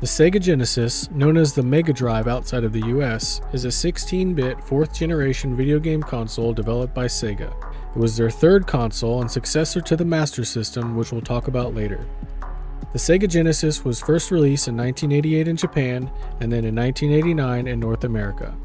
The Sega Genesis, known as the Mega Drive outside of the US, is a 16-bit 4th generation video game console developed by Sega. It was their third console and successor to the Master System, which we'll talk about later. The Sega Genesis was first released in 1988 in Japan and then in 1989 in North America.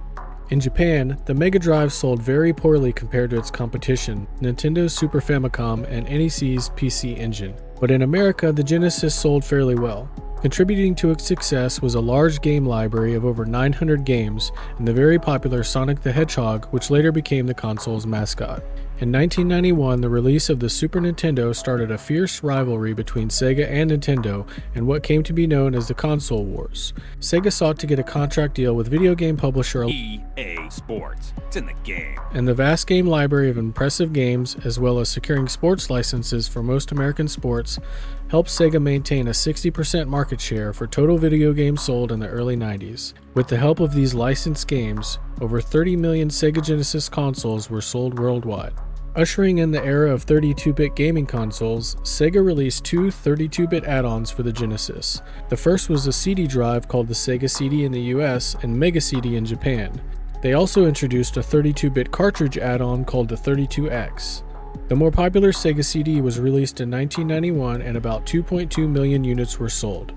In Japan, the Mega Drive sold very poorly compared to its competition, Nintendo's Super Famicom and NEC's PC Engine. But in America, the Genesis sold fairly well. Contributing to its success was a large game library of over 900 games and the very popular Sonic the Hedgehog, which later became the console's mascot. In 1991, the release of the Super Nintendo started a fierce rivalry between Sega and Nintendo in what came to be known as the Console Wars. Sega sought to get a contract deal with video game publisher EA Sports. It's in the game. And the vast game library of impressive games, as well as securing sports licenses for most American sports, helped Sega maintain a 60% market share for total video games sold in the early 90s. With the help of these licensed games, over 30 million Sega Genesis consoles were sold worldwide. Ushering in the era of 32-bit gaming consoles, Sega released two 32-bit add-ons for the Genesis. The first was a CD drive called the Sega CD in the US and Mega CD in Japan. They also introduced a 32-bit cartridge add-on called the 32X. The more popular Sega CD was released in 1991 and about 2.2 million units were sold.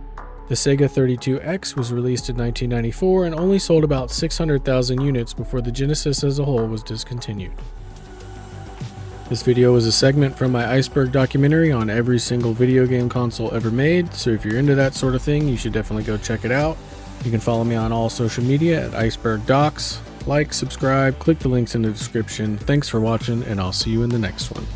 The Sega 32X was released in 1994 and only sold about 600,000 units before the Genesis as a whole was discontinued. This video was a segment from my Iceberg documentary on every single video game console ever made, so if you're into that sort of thing, you should definitely go check it out. You can follow me on all social media at IcebergDocs. Like, subscribe, click the links in the description. Thanks for watching, and I'll see you in the next one.